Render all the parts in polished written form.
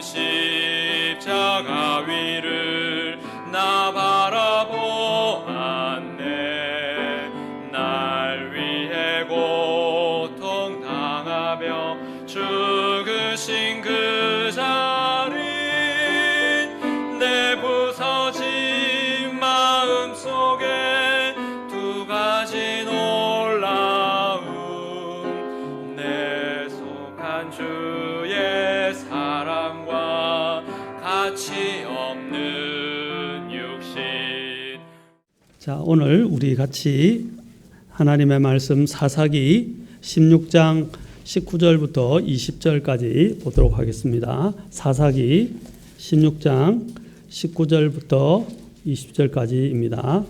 십자가 위를 나 바라보았네. 날 위해 고통당하며 죽으신 그 자리, 내 부서진 마음속에 두 가지 놀라움, 내 속한 주의 사랑과 가치 없는 육신. 자, 오늘 우리 같이 하나님의 말씀 사사기 16장 19절부터 20절까지 보도록 하겠습니다. 사사기 16장 19절부터 20절까지입니다.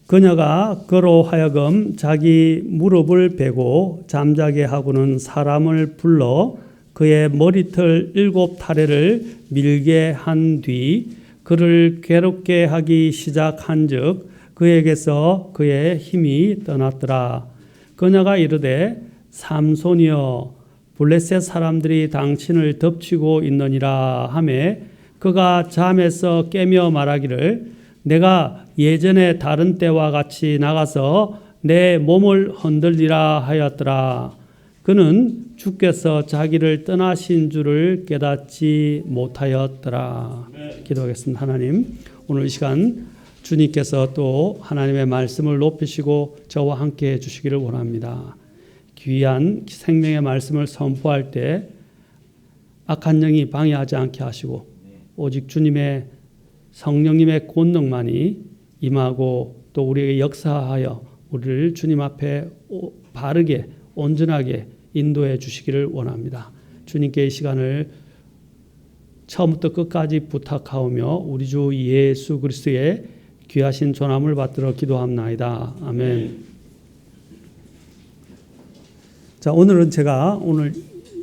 그녀가 그로 하여금 자기 무릎을 베고 잠자게 하고는 사람을 불러 그의 머리털 7타래를 밀게 한 뒤 그를 괴롭게 하기 시작한즉 그에게서 그의 힘이 떠났더라. 그녀가 이르되 삼손이여, 블레셋 사람들이 당신을 덮치고 있느니라 하매 그가 잠에서 깨며 말하기를 내가 예전에 다른 때와 같이 나가서 내 몸을 흔들리라 하였더라. 그는 주께서 자기를 떠나신 줄을 깨닫지 못하였더라. 기도하겠습니다. 하나님, 오늘 이 시간 주님께서 또 하나님의 말씀을 높이시고 저와 함께 해주시기를 원합니다. 귀한 생명의 말씀을 선포할 때 악한 영이 방해하지 않게 하시고 오직 주님의 성령님의 권능만이 임하고 또 우리에게 역사하여 우리를 주님 앞에 바르게 온전하게 인도해 주시기를 원합니다. 주님께 이 시간을 처음부터 끝까지 부탁하오며 우리 주 예수 그리스도의 귀하신 존함을 받들어 기도합나이다. 아멘. 자, 오늘은 제가 오늘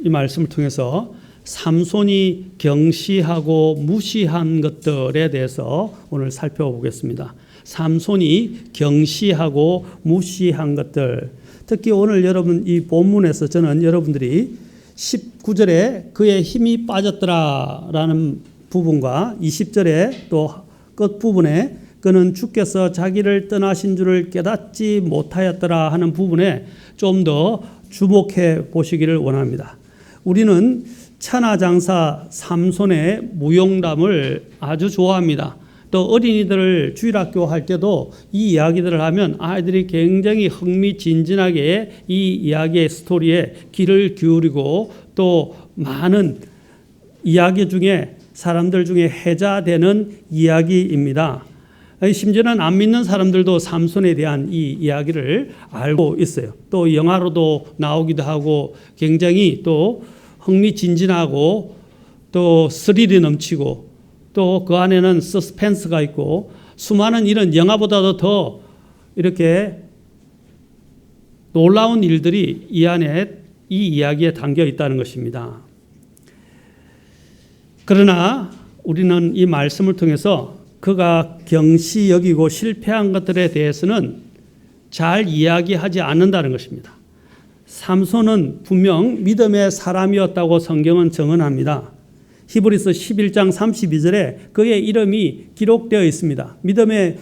이 말씀을 통해서 삼손이 경시하고 무시한 것들에 대해서 오늘 살펴보겠습니다. 삼손이 경시하고 무시한 것들. 특히 오늘 여러분 이 본문에서 저는 여러분들이 19절에 그의 힘이 빠졌더라라는 부분과 20절에 또 끝부분에 그는 주께서 자기를 떠나신 줄을 깨닫지 못하였더라 하는 부분에 좀 더 주목해 보시기를 원합니다. 우리는 천하장사 삼손의 무용담을 아주 좋아합니다. 또 어린이들을 주일학교 할 때도 이 이야기들을 하면 아이들이 굉장히 흥미진진하게 이 이야기의 스토리에 귀를 기울이고 또 많은 이야기 중에 사람들 중에 해자되는 이야기입니다. 심지어는 안 믿는 사람들도 삼손에 대한 이 이야기를 알고 있어요. 또 영화로도 나오기도 하고 굉장히 또 흥미진진하고 또 스릴이 넘치고 또 그 안에는 서스펜스가 있고 수많은 이런 영화보다도 더 이렇게 놀라운 일들이 이 안에 이 이야기에 담겨 있다는 것입니다. 그러나 우리는 이 말씀을 통해서 그가 경시 여기고 실패한 것들에 대해서는 잘 이야기하지 않는다는 것입니다. 삼손은 분명 믿음의 사람이었다고 성경은 증언합니다. 히브리서 11장 32절에 그의 이름이 기록되어 있습니다. 믿음의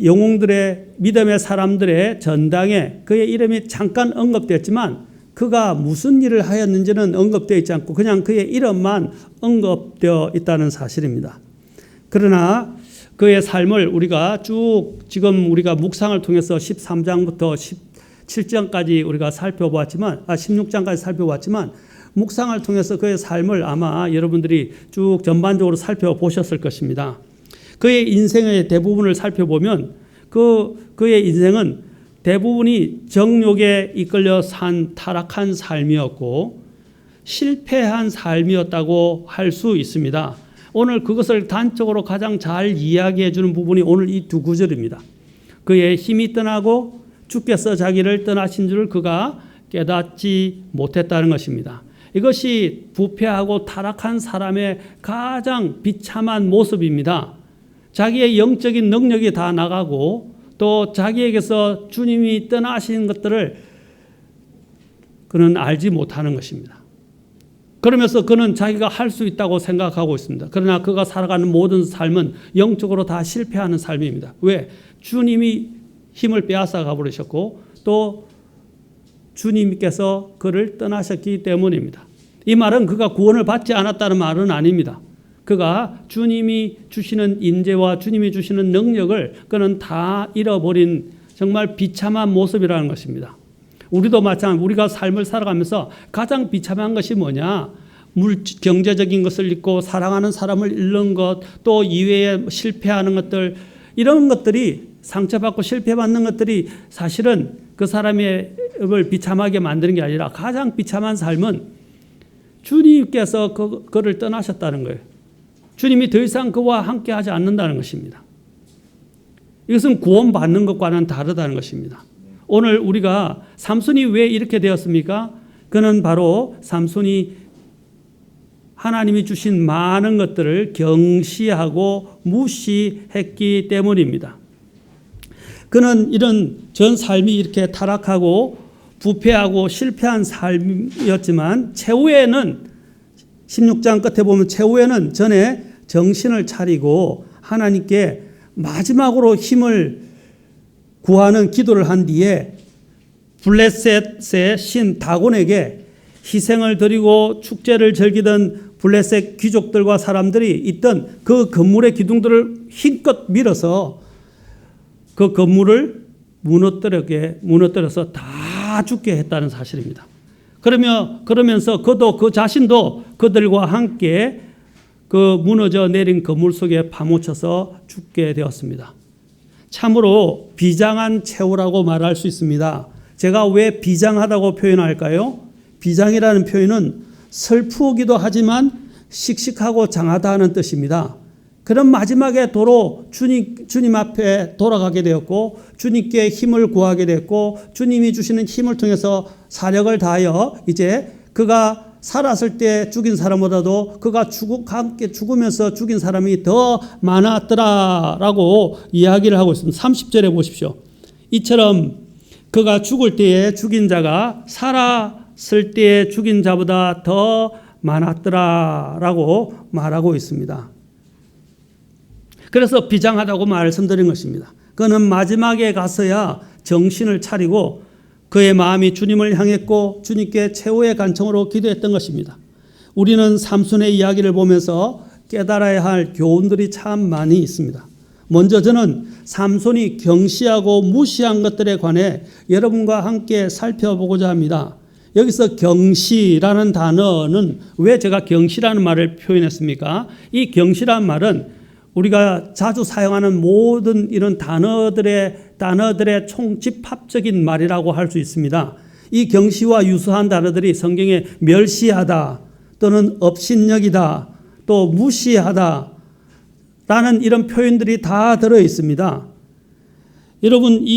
영웅들의 믿음의 사람들의 전당에 그의 이름이 잠깐 언급됐지만 그가 무슨 일을 하였는지는 언급되어 있지 않고 그냥 그의 이름만 언급되어 있다는 사실입니다. 그러나 그의 삶을 우리가 쭉 지금 우리가 묵상을 통해서 13장부터 17장까지 우리가 살펴보았지만 16장까지 살펴봤지만 묵상을 통해서 그의 삶을 아마 여러분들이 쭉 전반적으로 살펴보셨을 것입니다. 그의 인생의 대부분을 살펴보면 그의 인생은 대부분이 정욕에 이끌려 산 타락한 삶이었고 실패한 삶이었다고 할 수 있습니다. 오늘 그것을 단적으로 가장 잘 이야기해 주는 부분이 오늘 이 두 구절입니다. 그의 힘이 떠나고 주께서 자기를 떠나신 줄을 그가 깨닫지 못했다는 것입니다. 이것이 부패하고 타락한 사람의 가장 비참한 모습입니다. 자기의 영적인 능력이 다 나가고 또 자기에게서 주님이 떠나신 것들을 그는 알지 못하는 것입니다. 그러면서 그는 자기가 할 수 있다고 생각하고 있습니다. 그러나 그가 살아가는 모든 삶은 영적으로 다 실패하는 삶입니다. 왜? 주님이 힘을 빼앗아 가버리셨고 또 주님께서 그를 떠나셨기 때문입니다. 이 말은 그가 구원을 받지 않았다는 말은 아닙니다. 그가 주님이 주시는 인재와 주님이 주시는 능력을 그는 다 잃어버린 정말 비참한 모습이라는 것입니다. 우리도 마찬가지로 우리가 삶을 살아가면서 가장 비참한 것이 뭐냐? 경제적인 것을 잃고 사랑하는 사람을 잃는 것, 또 이외에 실패하는 것들, 이런 것들이 상처받고 실패받는 것들이 사실은 그 사람을 비참하게 만드는 게 아니라 가장 비참한 삶은 주님께서 그를 떠나셨다는 거예요. 주님이 더 이상 그와 함께 하지 않는다는 것입니다. 이것은 구원받는 것과는 다르다는 것입니다. 오늘 우리가 삼손이 왜 이렇게 되었습니까? 그는 바로 삼손이 하나님이 주신 많은 것들을 경시하고 무시했기 때문입니다. 그는 이런 전 삶이 이렇게 타락하고 부패하고 실패한 삶이었지만 최후에는 16장 끝에 보면 최후에는 전에 정신을 차리고 하나님께 마지막으로 힘을 구하는 기도를 한 뒤에 블레셋의 신 다곤에게 희생을 드리고 축제를 즐기던 블레셋 귀족들과 사람들이 있던 그 건물의 기둥들을 힘껏 밀어서 그 건물을 무너뜨려서 다 죽게 했다는 사실입니다. 그러면서 그도 그 자신도 그들과 함께 그 무너져 내린 건물 속에 파묻혀서 죽게 되었습니다. 참으로 비장한 최후라고 말할 수 있습니다. 제가 왜 비장하다고 표현할까요? 비장이라는 표현은 슬프기도 하지만 씩씩하고 장하다는 뜻입니다. 그런 마지막에 도로 주님 앞에 돌아가게 되었고 주님께 힘을 구하게 됐고 주님이 주시는 힘을 통해서 사력을 다하여 이제 그가 살았을 때 죽인 사람보다도 그가 함께 죽으면서 죽인 사람이 더 많았더라라고 이야기를 하고 있습니다. 30절에 보십시오. 이처럼 그가 죽을 때에 죽인 자가 살았을 때에 죽인 자보다 더 많았더라라고 말하고 있습니다. 그래서 비장하다고 말씀드린 것입니다. 그는 마지막에 가서야 정신을 차리고 그의 마음이 주님을 향했고 주님께 최후의 간청으로 기도했던 것입니다. 우리는 삼손의 이야기를 보면서 깨달아야 할 교훈들이 참 많이 있습니다. 먼저 저는 삼손이 경시하고 무시한 것들에 관해 여러분과 함께 살펴보고자 합니다. 여기서 경시라는 단어는 왜 제가 경시라는 말을 표현했습니까? 이 경시라는 말은 우리가 자주 사용하는 모든 이런 단어들의 총집합적인 말이라고 할 수 있습니다. 이 경시와 유사한 단어들이 성경에 멸시하다 또는 업신여기다 또 무시하다 라는 이런 표현들이 다 들어 있습니다. 여러분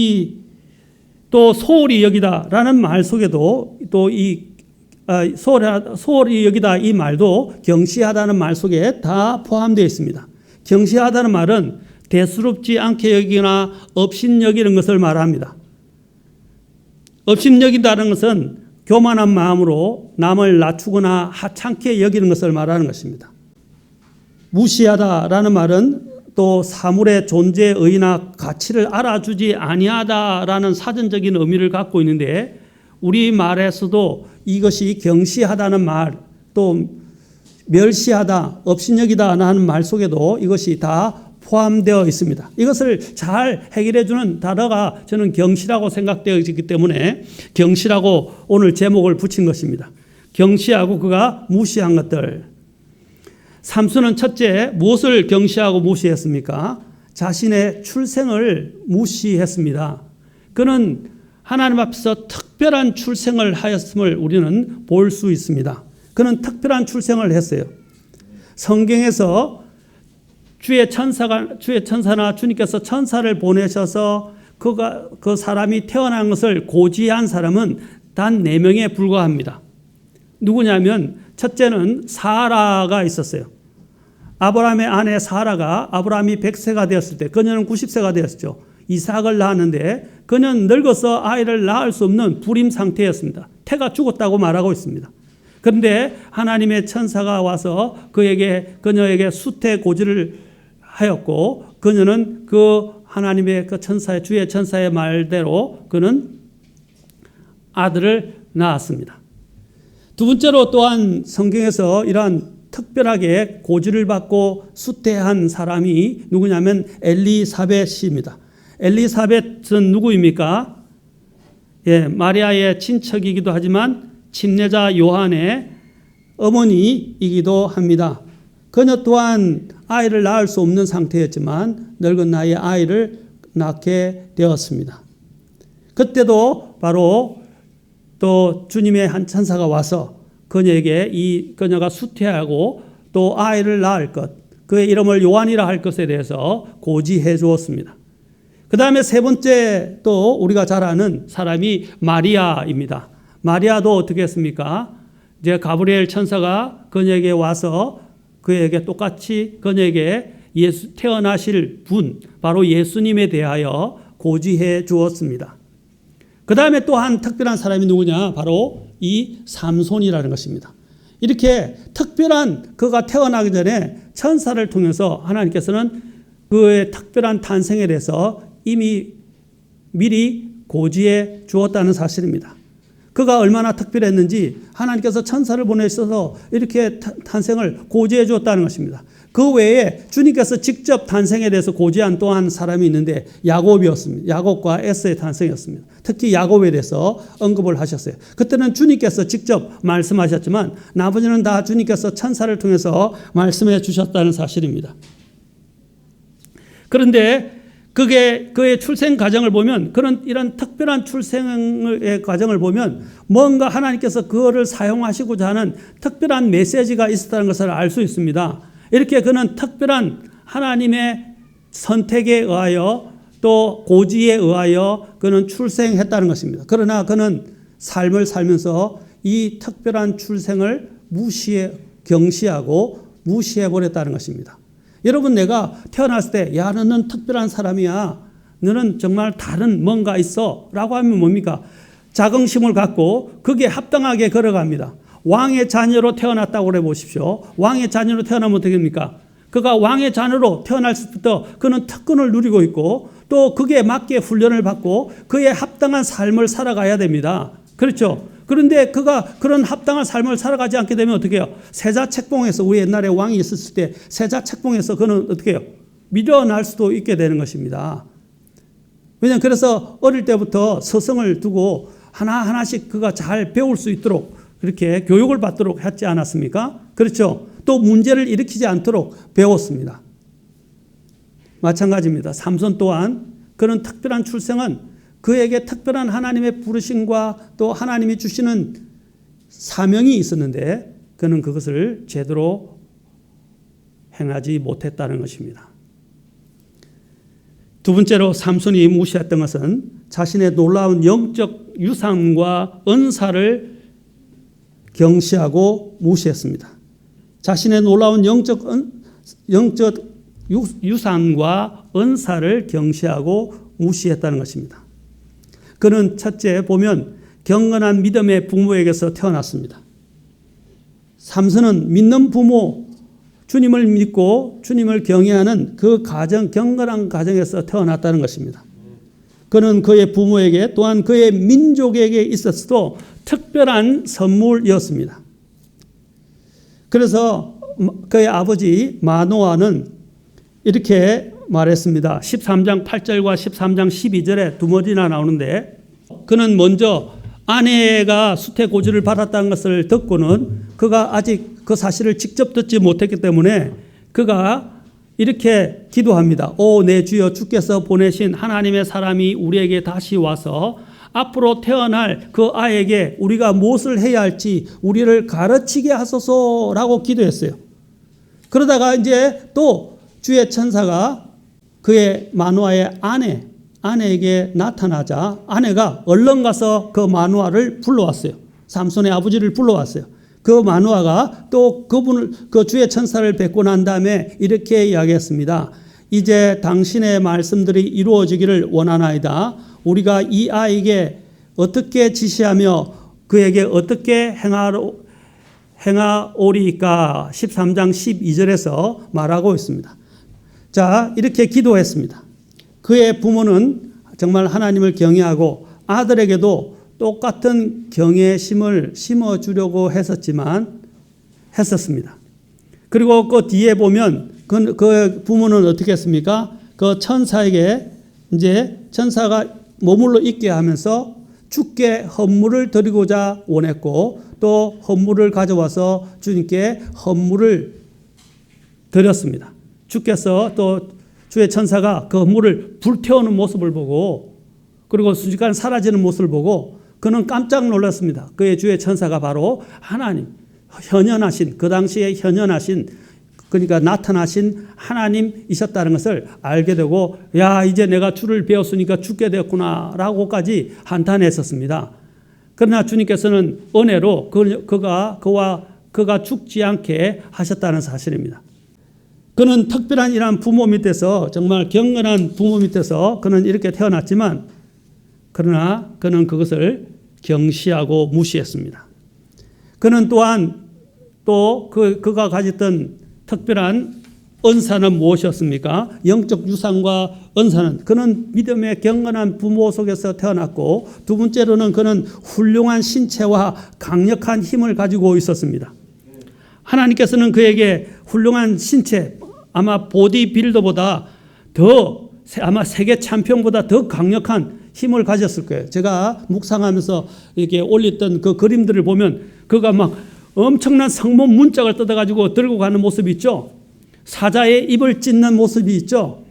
또 소홀히 여기다 라는 말 속에도 또 소홀히 여기다 이 말도 경시하다는 말 속에 다 포함되어 있습니다. 경시하다는 말은 대수롭지 않게 여기거나 업신여기는 것을 말합니다. 업신여긴다는 것은 교만한 마음으로 남을 낮추거나 하찮게 여기는 것을 말하는 것입니다. 무시하다라는 말은 또 사물의 존재의나 가치를 알아주지 아니하다라는 사전적인 의미를 갖고 있는데 우리말에서도 이것이 경시하다는 말, 또 멸시하다, 업신여기다 하는 말 속에도 이것이 다 포함되어 있습니다. 이것을 잘 해결해 주는 단어가 저는 경시라고 생각되어 있기 때문에 경시라고 오늘 제목을 붙인 것입니다. 경시하고 그가 무시한 것들. 삼손은 첫째 무엇을 경시하고 무시했습니까? 자신의 출생을 무시했습니다. 그는 하나님 앞에서 특별한 출생을 하였음을 우리는 볼 수 있습니다. 그는 특별한 출생을 했어요. 성경에서 주의 천사나 주님께서 천사를 보내셔서 그 사람이 태어난 것을 고지한 사람은 단 4명에 불과합니다. 누구냐면 첫째는 사라가 있었어요. 아브라함의 아내 사라가 아브라함이 100세가 되었을 때 그녀는 90세가 되었죠. 이삭을 낳았는데 그녀는 늙어서 아이를 낳을 수 없는 불임 상태였습니다. 태가 죽었다고 말하고 있습니다. 그런데 하나님의 천사가 와서 그녀에게 수태 고지를 하였고, 그녀는 그 하나님의 그 천사의, 주의 천사의 말대로 그는 아들을 낳았습니다. 두 번째로 또한 성경에서 이러한 특별하게 고지를 받고 수태한 사람이 누구냐면 엘리사벳입니다. 엘리사벳은 누구입니까? 예, 마리아의 친척이기도 하지만 침례자 요한의 어머니이기도 합니다. 그녀 또한 아이를 낳을 수 없는 상태였지만 늙은 나이에 아이를 낳게 되었습니다. 그때도 바로 또 주님의 한 천사가 와서 그녀에게 그녀가 수태하고 또 아이를 낳을 것, 그의 이름을 요한이라 할 것에 대해서 고지해 주었습니다. 그 다음에 세 번째 또 우리가 잘 아는 사람이 마리아입니다. 마리아도 어떻게 했습니까? 이제 가브리엘 천사가 그녀에게 와서 그에게 똑같이 그녀에게 태어나실 분, 바로 예수님에 대하여 고지해 주었습니다. 그 다음에 또 한 특별한 사람이 누구냐? 바로 이 삼손이라는 것입니다. 이렇게 특별한 그가 태어나기 전에 천사를 통해서 하나님께서는 그의 특별한 탄생에 대해서 이미 미리 고지해 주었다는 사실입니다. 그가 얼마나 특별했는지 하나님께서 천사를 보내셔서 이렇게 탄생을 고지해 주었다는 것입니다. 그 외에 주님께서 직접 탄생에 대해서 고지한 또 한 사람이 있는데 야곱이었습니다. 야곱과 에서의 탄생이었습니다. 특히 야곱에 대해서 언급을 하셨어요. 그때는 주님께서 직접 말씀하셨지만 나머지는 다 주님께서 천사를 통해서 말씀해 주셨다는 사실입니다. 그런데 그의 출생 과정을 보면, 이런 특별한 출생의 과정을 보면 뭔가 하나님께서 그거를 사용하시고자 하는 특별한 메시지가 있었다는 것을 알 수 있습니다. 이렇게 그는 특별한 하나님의 선택에 의하여 또 고지에 의하여 그는 출생했다는 것입니다. 그러나 그는 삶을 살면서 이 특별한 출생을 경시하고 무시해버렸다는 것입니다. 여러분, 내가 태어났을 때, 야, 너는 특별한 사람이야, 너는 정말 다른 뭔가 있어 라고 하면 뭡니까? 자긍심을 갖고 거기에 합당하게 걸어갑니다. 왕의 자녀로 태어났다고 그래 보십시오. 왕의 자녀로 태어나면 어떻게 됩니까? 그가 왕의 자녀로 태어날 때부터 그는 특권을 누리고 있고 또 거기에 맞게 훈련을 받고 그에 합당한 삶을 살아가야 됩니다. 그렇죠? 그런데 그가 그런 합당한 삶을 살아가지 않게 되면 어떻게 해요? 세자 책봉에서, 우리 옛날에 왕이 있었을 때 세자 책봉에서 그는 어떻게 해요? 밀려날 수도 있게 되는 것입니다. 왜냐하면 그래서 어릴 때부터 서성을 두고 하나하나씩 그가 잘 배울 수 있도록 그렇게 교육을 받도록 했지 않았습니까? 그렇죠? 또 문제를 일으키지 않도록 배웠습니다. 마찬가지입니다. 삼손 또한 그런 특별한 출생은 그에게 특별한 하나님의 부르심과 또 하나님이 주시는 사명이 있었는데 그는 그것을 제대로 행하지 못했다는 것입니다. 두 번째로 삼손이 무시했던 것은 자신의 놀라운 영적 유산과 은사를 경시하고 무시했습니다. 자신의 놀라운 영적 유산과 은사를 경시하고 무시했다는 것입니다. 그는 첫째 보면 경건한 믿음의 부모에게서 태어났습니다. 삼손은 믿는 부모, 주님을 믿고 주님을 경외하는 그 가정, 경건한 가정에서 태어났다는 것입니다. 그는 그의 부모에게 또한 그의 민족에게 있었어도 특별한 선물이었습니다. 그래서 그의 아버지 마노아는 이렇게 말했습니다. 13장 8절과 13장 12절에 두 번이나 나오는데 그는 먼저 아내가 수태 고지를 받았다는 것을 듣고는 그가 아직 그 사실을 직접 듣지 못했기 때문에 그가 이렇게 기도합니다. 오, 내 주여, 주께서 보내신 하나님의 사람이 우리에게 다시 와서 앞으로 태어날 그 아이에게 우리가 무엇을 해야 할지 우리를 가르치게 하소서라고 기도했어요. 그러다가 이제 또 주의 천사가 그의 마누아의 아내에게 나타나자 아내가 얼른 가서 그 마누아를 불러왔어요. 삼손의 아버지를 불러왔어요. 그 마누아가 또 그 주의 천사를 뵙고 난 다음에 이렇게 이야기했습니다. 이제 당신의 말씀들이 이루어지기를 원하나이다. 우리가 이 아이에게 어떻게 지시하며 그에게 어떻게 행하오리까 13장 12절에서 말하고 있습니다. 자, 이렇게 기도했습니다. 그의 부모는 정말 하나님을 경외하고 아들에게도 똑같은 경외심을 심어주려고 했었습니다. 그리고 그 뒤에 보면 그 부모는 어떻게 했습니까? 그 천사에게 이제 천사가 머물러 있게 하면서 주께 헌물을 드리고자 원했고 또 헌물을 가져와서 주님께 헌물을 드렸습니다. 주께서 또 주의 천사가 그 헌물을 불태우는 모습을 보고 그리고 순식간에 사라지는 모습을 보고 그는 깜짝 놀랐습니다. 그의 주의 천사가 바로 하나님, 현현하신 그 당시에 현현하신 그러니까 나타나신 하나님이셨다는 것을 알게 되고 야 이제 내가 주를 배웠으니까 죽게 되었구나 라고까지 한탄했었습니다. 그러나 주님께서는 은혜로 그가 죽지 않게 하셨다는 사실입니다. 그는 특별한 이러한 부모 밑에서 정말 경건한 부모 밑에서 그는 이렇게 태어났지만 그러나 그는 그것을 경시하고 무시했습니다. 그는 또한 또 그가 가졌던 특별한 은사는 무엇이었습니까? 영적 유산과 은사는 그는 믿음의 경건한 부모 속에서 태어났고 두 번째로는 그는 훌륭한 신체와 강력한 힘을 가지고 있었습니다. 하나님께서는 그에게 훌륭한 신체 아마 보디빌더보다 더 아마 세계 챔피언보다 더 강력한 힘을 가졌을 거예요. 제가 묵상하면서 이렇게 올렸던 그 그림들을 보면 그가 막 엄청난 성문 문짝을 뜯어가지고 들고 가는 모습이 있죠. 사자의 입을 찢는 모습이 있죠.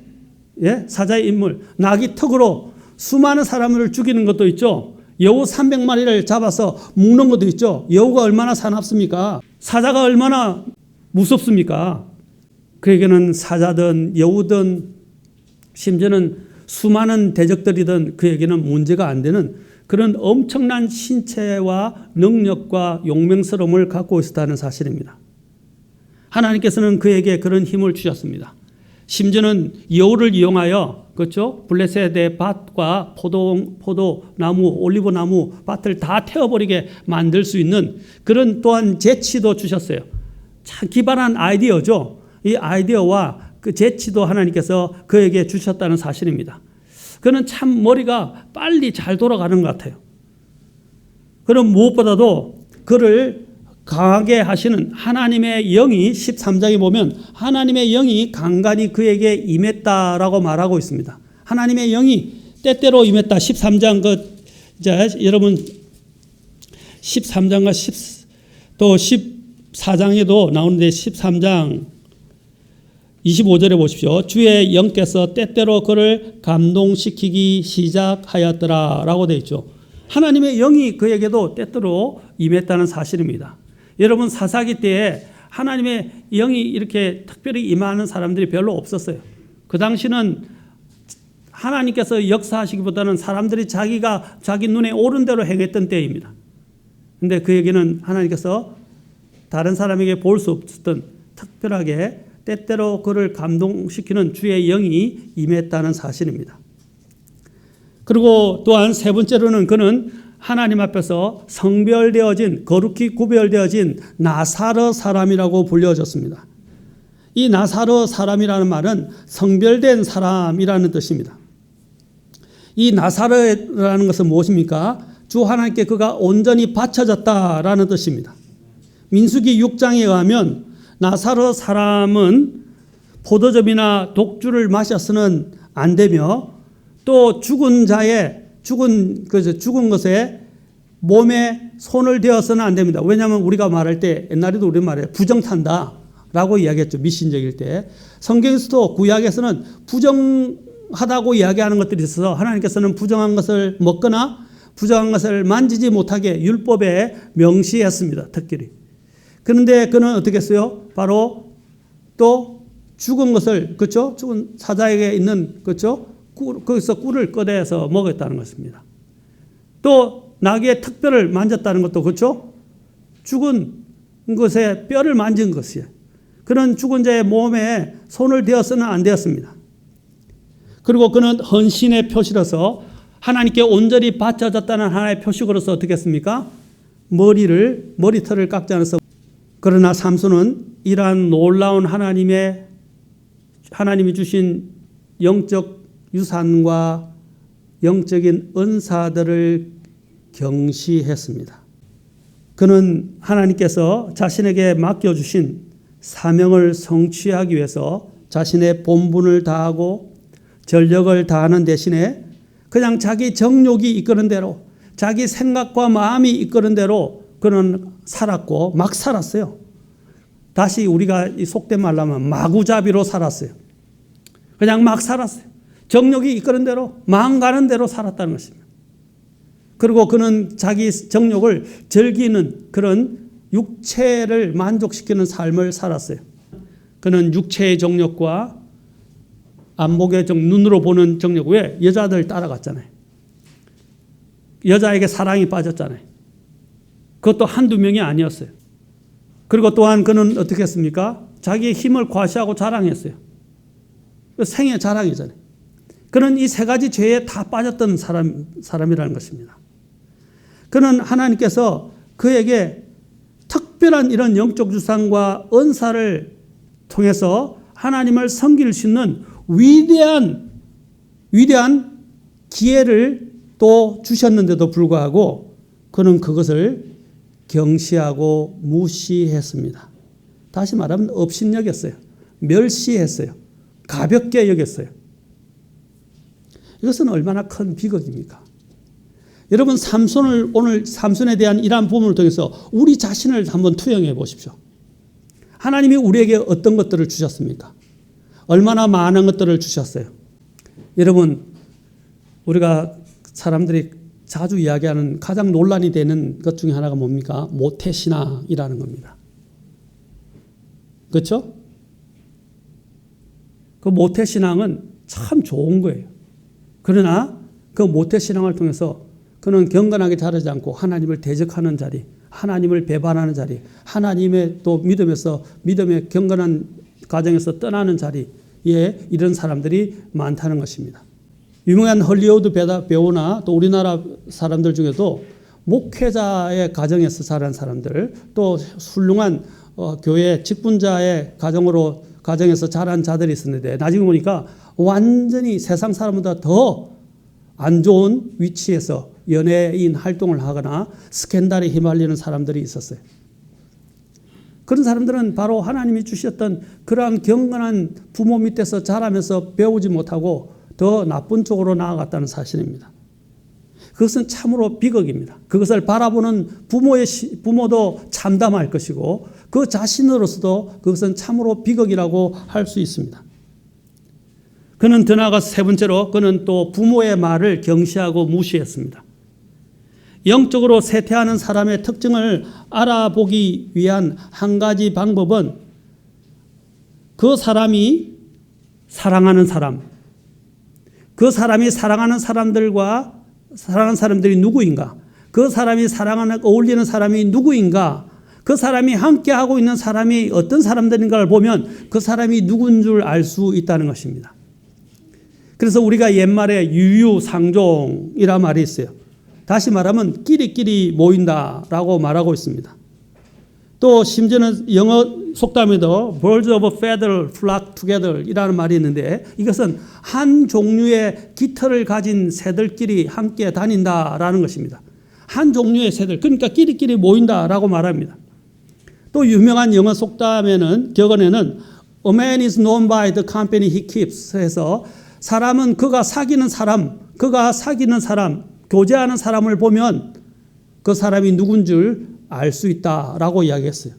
예? 사자의 입을 나귀 턱으로 수많은 사람을 죽이는 것도 있죠. 여우 300마리를 잡아서 묶는 것도 있죠. 여우가 얼마나 사납습니까? 사자가 얼마나 무섭습니까? 그에게는 사자든 여우든 심지어는 수많은 대적들이든 그에게는 문제가 안 되는 그런 엄청난 신체와 능력과 용맹스러움을 갖고 있었다는 사실입니다. 하나님께서는 그에게 그런 힘을 주셨습니다. 심지어는 여우를 이용하여 그렇죠? 블레셋의 밭과 포도나무, 올리브나무 밭을 다 태워버리게 만들 수 있는 그런 또한 재치도 주셨어요. 참 기발한 아이디어죠. 이 아이디어와 그 재치도 하나님께서 그에게 주셨다는 사실입니다. 그는 참 머리가 빨리 잘 돌아가는 것 같아요. 그럼 무엇보다도 그를 강하게 하시는 하나님의 영이 13장에 보면 하나님의 영이 간간히 그에게 임했다라고 말하고 있습니다. 하나님의 영이 때때로 임했다. 13장 여러분 13장과 또 14장에도 나오는데 13장 25절에 보십시오. 주의 영께서 때때로 그를 감동시키기 시작하였더라 라고 되어 있죠. 하나님의 영이 그에게도 때때로 임했다는 사실입니다. 여러분 사사기 때에 하나님의 영이 이렇게 특별히 임하는 사람들이 별로 없었어요. 그 당시는 하나님께서 역사하시기보다는 사람들이 자기 눈에 오른 대로 행했던 때입니다. 그런데 그에게는 하나님께서 다른 사람에게 볼 수 없었던 특별하게 때때로 그를 감동시키는 주의 영이 임했다는 사실입니다. 그리고 또한 세 번째로는 그는 하나님 앞에서 성별되어진 거룩히 구별되어진 나사렛 사람이라고 불려졌습니다. 이 나사렛 사람이라는 말은 성별된 사람이라는 뜻입니다. 이 나사렛이라는 것은 무엇입니까? 주 하나님께 그가 온전히 바쳐졌다라는 뜻입니다. 민수기 6장에 의하면 나사렛 사람은 포도즙이나 독주를 마셔서는 안 되며 또 죽은 것에 몸에 손을 대어서는 안 됩니다. 왜냐하면 우리가 말할 때 옛날에도 우리 말해 부정탄다라고 이야기했죠. 미신적일 때. 성경에서도 구약에서는 부정하다고 이야기하는 것들이 있어서 하나님께서는 부정한 것을 먹거나 부정한 것을 만지지 못하게 율법에 명시했습니다. 특별히. 그런데 그는 어떻게 했어요? 바로 또 죽은 것을 그렇죠? 죽은 사자에게 있는 그렇죠? 거기서 꿀을 꺼내서 먹었다는 것입니다. 또 나귀의 턱뼈를 만졌다는 것도 그렇죠? 죽은 것에 뼈를 만진 것이에요. 그런 죽은 자의 몸에 손을 대어서는 안 되었습니다. 그리고 그는 헌신의 표시로서 하나님께 온전히 바쳐졌다는 하나의 표식으로서 어떻게 했습니까? 머리털을 깎지 않아서 그러나 삼손은 이러한 놀라운 하나님이 주신 영적 유산과 영적인 은사들을 경시했습니다. 그는 하나님께서 자신에게 맡겨주신 사명을 성취하기 위해서 자신의 본분을 다하고 전력을 다하는 대신에 그냥 자기 정욕이 이끄는 대로, 자기 생각과 마음이 이끄는 대로 그는 살았고 막 살았어요. 다시 우리가 속된 말로 하면 마구잡이로 살았어요. 그냥 막 살았어요. 정욕이 이끄는 대로, 마음 가는 대로 살았다는 것입니다. 그리고 그는 자기 정욕을 즐기는 그런 육체를 만족시키는 삶을 살았어요. 그는 육체의 정욕과 안목의 눈으로 보는 정욕 외에 여자들 따라갔잖아요. 여자에게 사랑이 빠졌잖아요. 그것도 한두 명이 아니었어요. 그리고 또한 그는 어떻게 했습니까? 자기의 힘을 과시하고 자랑했어요. 생애 자랑이잖아요. 그는 이 세 가지 죄에 다 빠졌던 사람이라는 것입니다. 그는 하나님께서 그에게 특별한 이런 영적 유산과 은사를 통해서 하나님을 섬길 수 있는 위대한 기회를 또 주셨는데도 불구하고 그는 그것을 경시하고 무시했습니다. 다시 말하면 업신여겼어요. 멸시했어요. 가볍게 여겼어요. 이것은 얼마나 큰 비극입니까? 여러분, 오늘 삼손에 대한 이러한 부분을 통해서 우리 자신을 한번 투영해 보십시오. 하나님이 우리에게 어떤 것들을 주셨습니까? 얼마나 많은 것들을 주셨어요. 여러분, 우리가 사람들이 자주 이야기하는 가장 논란이 되는 것 중에 하나가 뭡니까? 모태신앙이라는 겁니다. 그렇죠? 그 모태신앙은 참 좋은 거예요. 그러나 그 모태신앙을 통해서 그는 경건하게 자라지 않고 하나님을 대적하는 자리, 하나님을 배반하는 자리, 하나님의 또 믿음의 경건한 가정에서 떠나는 자리에 이런 사람들이 많다는 것입니다. 유명한 헐리우드 배우나 또 우리나라 사람들 중에도 목회자의 가정에서 자란 사람들, 또 훌륭한 교회 직분자의 가정에서 자란 자들이 있었는데 나중에 보니까 완전히 세상 사람보다 더 안 좋은 위치에서 연예인 활동을 하거나 스캔들에 휘말리는 사람들이 있었어요. 그런 사람들은 바로 하나님이 주셨던 그러한 경건한 부모 밑에서 자라면서 배우지 못하고 더 나쁜 쪽으로 나아갔다는 사실입니다. 그것은 참으로 비극입니다. 그것을 바라보는 부모도 참담할 것이고 그 자신으로서도 그것은 참으로 비극이라고 할 수 있습니다. 그는 더 나아가서 세 번째로 그는 또 부모의 말을 경시하고 무시했습니다. 영적으로 쇠퇴하는 사람의 특징을 알아보기 위한 한 가지 방법은 그 사람이 사랑하는 사람, 그 사람이 사랑하는 사람들이 누구인가, 그 사람이 어울리는 사람이 누구인가, 그 사람이 함께하고 있는 사람이 어떤 사람들인가를 보면 그 사람이 누군 줄 알 수 있다는 것입니다. 그래서 우리가 옛말에 유유상종이라는 말이 있어요. 다시 말하면 끼리끼리 모인다라고 말하고 있습니다. 또 심지어는 영어 속담에도 birds of a feather flock together 이라는 말이 있는데 이것은 한 종류의 깃털을 가진 새들끼리 함께 다닌다라는 것입니다. 한 종류의 새들, 그러니까 끼리끼리 모인다라고 말합니다. 또 유명한 영어 속담에는 격언에는 A man is known by the company he keeps 해서 사람은 그가 사귀는 사람, 교제하는 사람을 보면 그 사람이 누군 줄 알 수 있다라고 이야기했어요.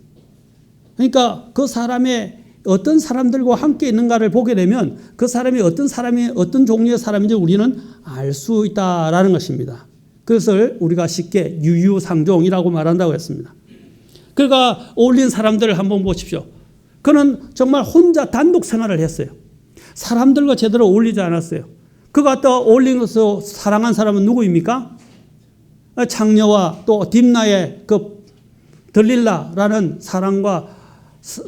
그러니까 그 사람의 어떤 사람들과 함께 있는가를 보게 되면 그 사람이 어떤 종류의 사람인지 우리는 알 수 있다라는 것입니다. 그것을 우리가 쉽게 유유상종이라고 말한다고 했습니다. 그가 어울린 사람들을 한번 보십시오. 그는 정말 혼자 단독 생활을 했어요. 사람들과 제대로 어울리지 않았어요. 그가 또 어울리면서 사랑한 사람은 누구입니까? 창녀와 또 딥나의 그 들릴라라는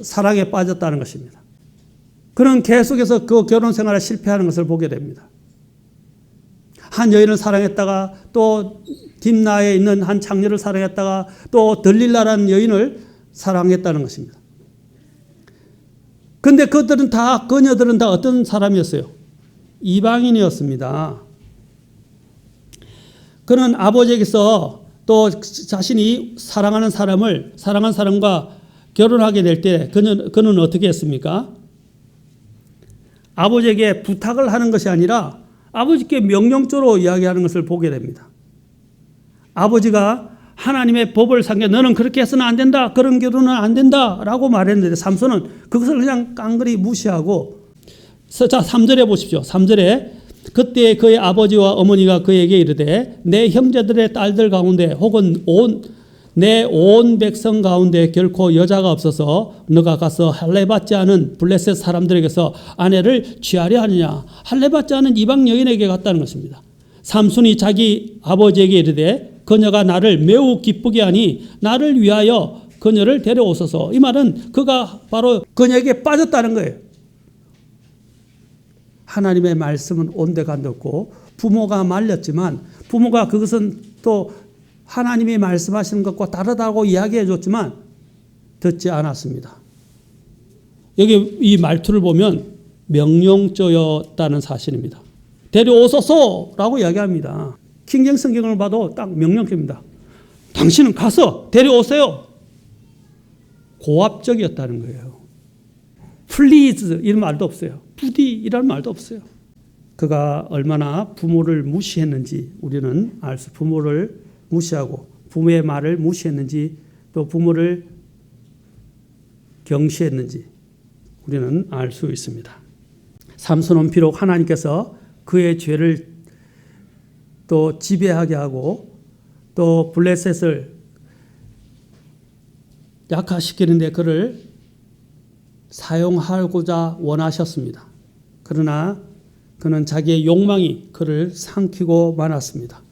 사랑에 빠졌다는 것입니다. 그는 계속해서 그 결혼 생활에 실패하는 것을 보게 됩니다. 한 여인을 사랑했다가 또 딥나에 있는 한 창녀를 사랑했다가 또 들릴라라는 여인을 사랑했다는 것입니다. 근데 그녀들은 다 어떤 사람이었어요? 이방인이었습니다. 그는 아버지에게서 또 자신이 사랑하는 사람과 결혼하게 될 때 그는 어떻게 했습니까? 아버지에게 부탁을 하는 것이 아니라 아버지께 명령조로 이야기하는 것을 보게 됩니다. 아버지가 하나님의 법을 상게 너는 그렇게 해서는 안 된다. 그런 결혼은 안 된다. 라고 말했는데 삼손은 그것을 그냥 깡그리 무시하고 자 3절에 보십시오. 3절에 그때 그의 아버지와 어머니가 그에게 이르되 내 형제들의 딸들 가운데 혹은 내 온 백성 가운데 결코 여자가 없어서 너가 가서 할례받지 않은 블레셋 사람들에게서 아내를 취하려 하느냐. 할례받지 않은 이방 여인에게 갔다는 것입니다. 삼손이 자기 아버지에게 이르되 그녀가 나를 매우 기쁘게 하니 나를 위하여 그녀를 데려오소서. 이 말은 그가 바로 그녀에게 빠졌다는 거예요. 하나님의 말씀은 온데간데 없고 부모가 말렸지만 부모가 그것은 또 하나님이 말씀하시는 것과 다르다고 이야기해 줬지만 듣지 않았습니다. 여기 이 말투를 보면 명령조였다는 사실입니다. 데려오소서라고 이야기합니다. 킹제임 성경을 봐도 딱 명령입니다. 당신은 가서 데려오세요. 고압적이었다는 거예요. Please 이런 말도 없어요. 부디 이런 말도 없어요. 그가 얼마나 부모를 무시했는지 우리는 부모를 무시하고 부모의 말을 무시했는지 또 부모를 경시했는지 우리는 알 수 있습니다. 삼손은 비록 하나님께서 그의 죄를 또 지배하게 하고 또 블레셋을 약화시키는데 그를 사용하고자 원하셨습니다. 그러나 그는 자기의 욕망이 그를 삼키고 말았습니다.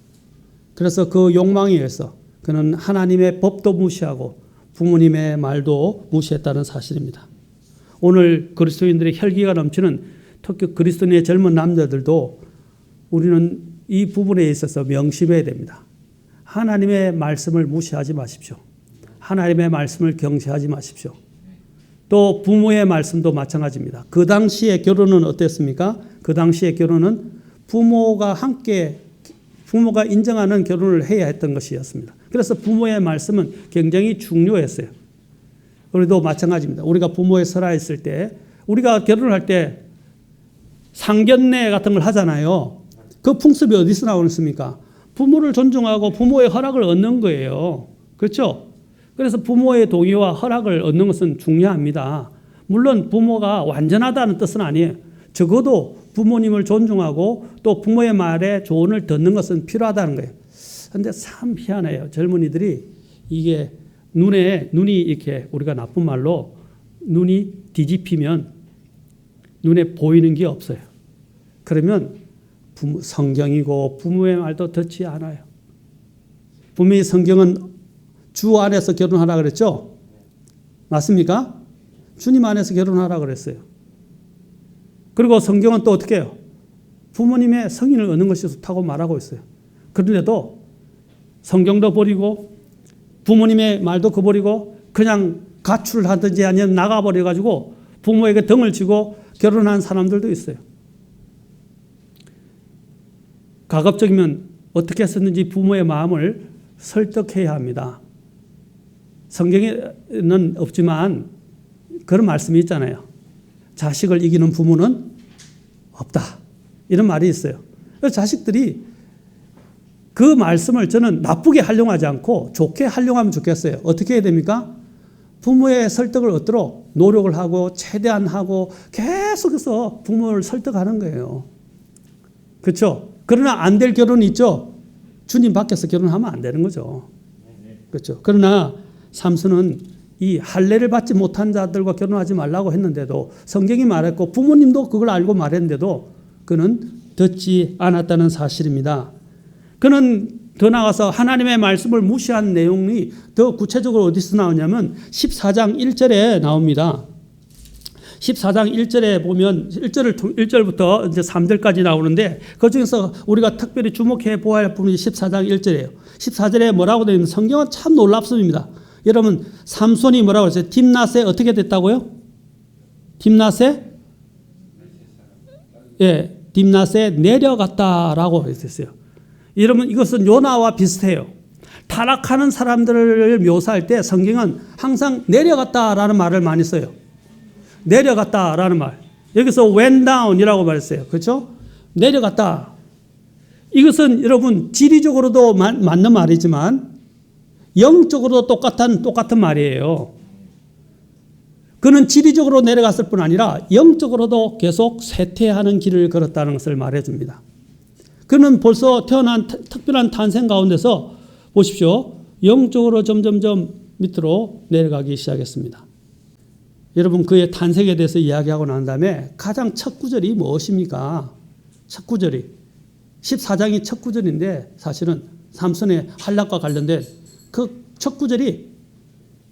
그래서 그 욕망에 의해서 그는 하나님의 법도 무시하고 부모님의 말도 무시했다는 사실입니다. 오늘 그리스도인들의 혈기가 넘치는 특히 그리스도인의 젊은 남자들도 우리는 이 부분에 있어서 명심해야 됩니다. 하나님의 말씀을 무시하지 마십시오. 하나님의 말씀을 경시하지 마십시오. 또 부모의 말씀도 마찬가지입니다. 그 당시의 결혼은 어땠습니까? 그 당시의 결혼은 부모가 인정하는 결혼을 해야 했던 것이었습니다. 그래서 부모의 말씀은 굉장히 중요했어요. 우리도 마찬가지입니다. 우리가 부모에 설하 있을 때 우리가 결혼할 때 상견례 같은 걸 하잖아요. 그 풍습이 어디서 나오습니까? 부모를 존중하고 부모의 허락을 얻는 거예요. 그렇죠? 그래서 부모의 동의와 허락을 얻는 것은 중요합니다. 물론 부모가 완전하다는 뜻은 아니에요. 적어도 부모님을 존중하고 또 부모의 말에 조언을 듣는 것은 필요하다는 거예요. 그런데 참 희한해요. 젊은이들이 이게 눈이 이렇게 우리가 나쁜 말로 눈이 뒤집히면 눈에 보이는 게 없어요. 그러면 성경이고 부모의 말도 듣지 않아요. 분명히 성경은 주 안에서 결혼하라 그랬죠? 맞습니까? 주님 안에서 결혼하라 그랬어요. 그리고 성경은 또 어떻게 해요? 부모님의 성인을 얻는 것이 좋다고 말하고 있어요. 그런데도 성경도 버리고 부모님의 말도 버리고 그냥 가출을 하든지 아니면 나가버려가지고 부모에게 등을 치고 결혼한 사람들도 있어요. 가급적이면 어떻게 했었는지 부모의 마음을 설득해야 합니다. 성경에는 없지만 그런 말씀이 있잖아요. 자식을 이기는 부모는 없다. 이런 말이 있어요. 그래서 자식들이 그 말씀을 저는 나쁘게 활용하지 않고 좋게 활용하면 좋겠어요. 어떻게 해야 됩니까? 부모의 설득을 얻도록 노력을 하고 최대한 하고 계속해서 부모를 설득하는 거예요. 그렇죠? 그러나 안 될 결혼이 있죠. 주님 밖에서 결혼하면 안 되는 거죠. 그렇죠? 그러나 삼손은 이 할례를 받지 못한 자들과 결혼하지 말라고 했는데도 성경이 말했고 부모님도 그걸 알고 말했는데도 그는 듣지 않았다는 사실입니다. 그는 더 나아가서 하나님의 말씀을 무시한 내용이 더 구체적으로 어디서 나오냐면 14장 1절에 나옵니다. 14장 1절에 보면 1절부터 이제 3절까지 나오는데 그중에서 우리가 특별히 주목해 보아야 할 부분이 14장 1절이에요. 14절에 뭐라고 되어 있는 성경은 참 놀랍습니다. 여러분 삼손이 뭐라고 했어요? 딥낫에 어떻게 됐다고요? 딥낫에? 예, 딥낫에 내려갔다라고 했었어요. 여러분 이것은 요나와 비슷해요. 타락하는 사람들을 묘사할 때 성경은 항상 내려갔다라는 말을 많이 써요. 내려갔다라는 말. 여기서 went down이라고 말했어요. 그렇죠? 내려갔다. 이것은 여러분 지리적으로도 맞는 말이지만 영적으로도 똑같은 말이에요. 그는 지리적으로 내려갔을 뿐 아니라 영적으로도 계속 쇠퇴하는 길을 걸었다는 것을 말해줍니다. 그는 벌써 태어난 특별한 탄생 가운데서 보십시오. 영적으로 점점점 밑으로 내려가기 시작했습니다. 여러분 그의 탄생에 대해서 이야기하고 난 다음에 가장 첫 구절이 무엇입니까? 첫 구절이 14장이 첫 구절인데 사실은 삼손의 한락과 관련된 그 첫 구절이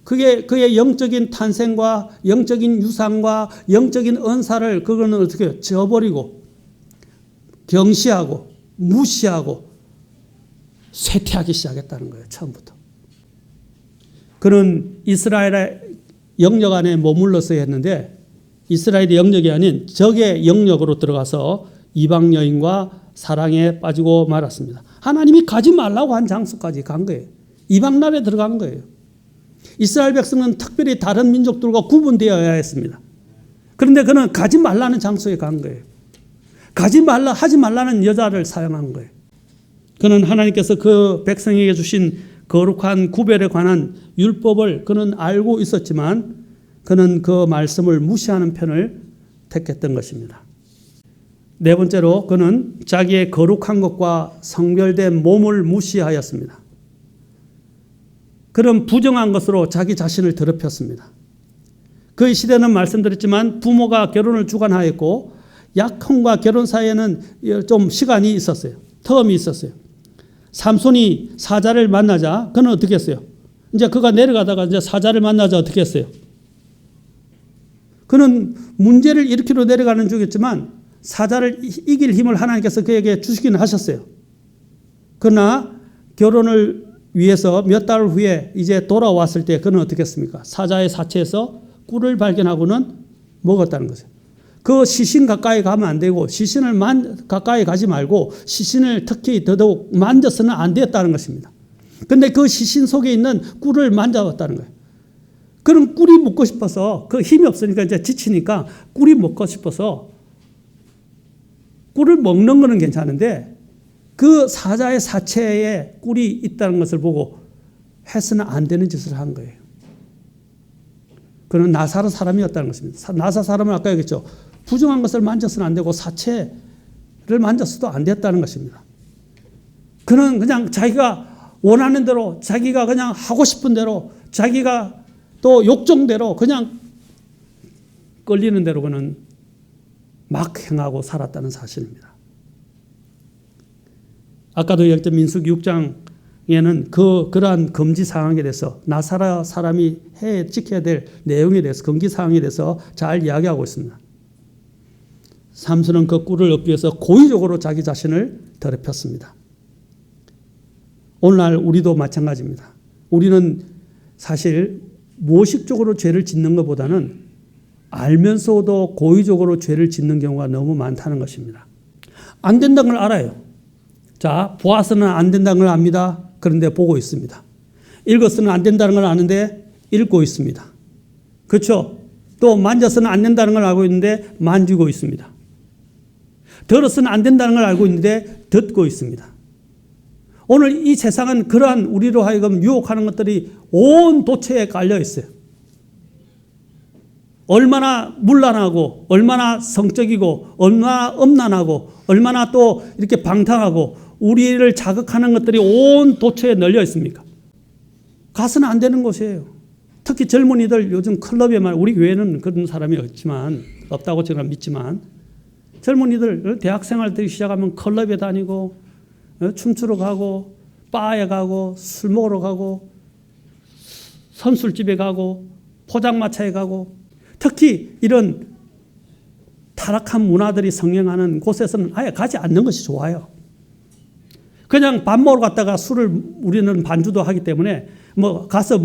그게 그의 영적인 탄생과 영적인 유산과 영적인 은사를 그거는 어떻게 저버리고 경시하고 무시하고 쇠퇴하기 시작했다는 거예요. 처음부터. 그는 이스라엘의 영역 안에 머물렀어야 했는데 이스라엘의 영역이 아닌 적의 영역으로 들어가서 이방 여인과 사랑에 빠지고 말았습니다. 하나님이 가지 말라고 한 장소까지 간 거예요. 이방 나라에 들어간 거예요. 이스라엘 백성은 특별히 다른 민족들과 구분되어야 했습니다. 그런데 그는 가지 말라는 장소에 간 거예요. 하지 말라는 여자를 사용한 거예요. 그는 하나님께서 그 백성에게 주신 거룩한 구별에 관한 율법을 그는 알고 있었지만 그는 그 말씀을 무시하는 편을 택했던 것입니다. 네 번째로 그는 자기의 거룩한 것과 성별된 몸을 무시하였습니다. 그는 부정한 것으로 자기 자신을 더럽혔습니다. 그 시대는 말씀드렸지만 부모가 결혼을 주관하였고 약혼과 결혼 사이에는 좀 시간이 있었어요. 텀이 있었어요. 삼손이 사자를 만나자 그는 어떻게 했어요? 이제 그가 내려가다가 이제 사자를 만나자 어떻게 했어요? 그는 문제를 일으키러 내려가는 중이었지만 사자를 이길 힘을 하나님께서 그에게 주시기는 하셨어요. 그러나 결혼을 위해서 몇 달 후에 이제 돌아왔을 때 그는 어떻게 했습니까? 사자의 사체에서 꿀을 발견하고는 먹었다는 거죠. 그 시신 가까이 가면 안 되고 시신을 가까이 가지 말고 시신을 특히 더더욱 만져서는 안 되었다는 것입니다. 그런데 그 시신 속에 있는 꿀을 만져봤다는 거예요. 그는 꿀이 먹고 싶어서 그 힘이 없으니까 이제 지치니까 꿀이 먹고 싶어서 꿀을 먹는 거는 괜찮은데 그 사자의 사체에 꿀이 있다는 것을 보고 해서는 안 되는 짓을 한 거예요. 그는 나사렛 사람이었다는 것입니다. 나사렛 사람은 아까 얘기했죠. 부정한 것을 만져서는 안 되고 사체를 만져서도 안 됐다는 것입니다. 그는 그냥 자기가 원하는 대로 자기가 그냥 하고 싶은 대로 자기가 또 욕정대로 그냥 끌리는 대로 그는 막 행하고 살았다는 사실입니다. 아까도 얘기했던 민수기 6장에는 그러한 금지 사항에 대해서 나사렛 사람이 지켜야 될 내용에 대해서 금기 사항에 대해서 잘 이야기하고 있습니다. 삼손은 그 꿀을 얻기 위해서 고의적으로 자기 자신을 더럽혔습니다. 오늘날 우리도 마찬가지입니다. 우리는 사실 무의식적으로 죄를 짓는 것보다는 알면서도 고의적으로 죄를 짓는 경우가 너무 많다는 것입니다. 안 된다는 걸 알아요. 자, 보아서는 안 된다는 걸 압니다. 그런데 보고 있습니다. 읽어서는 안 된다는 걸 아는데 읽고 있습니다. 그렇죠? 또 만져서는 안 된다는 걸 알고 있는데 만지고 있습니다. 들어서는 안 된다는 걸 알고 있는데 듣고 있습니다. 오늘 이 세상은 그러한 우리로 하여금 유혹하는 것들이 온 도처에 깔려 있어요. 얼마나 문란하고 얼마나 성적이고 얼마나 음란하고 얼마나 또 이렇게 방탕하고 우리를 자극하는 것들이 온 도처에 널려 있습니까? 가서는 안 되는 곳이에요. 특히 젊은이들 요즘 클럽에만, 우리 교회는 그런 사람이 없다고 제가 믿지만 젊은이들 대학생활 때 시작하면 클럽에 다니고 춤추러 가고 바에 가고 술 먹으러 가고 선술집에 가고 포장마차에 가고 특히 이런 타락한 문화들이 성행하는 곳에서는 아예 가지 않는 것이 좋아요. 그냥 밥 먹으러 갔다가 술을 우리는 반주도 하기 때문에 뭐 가서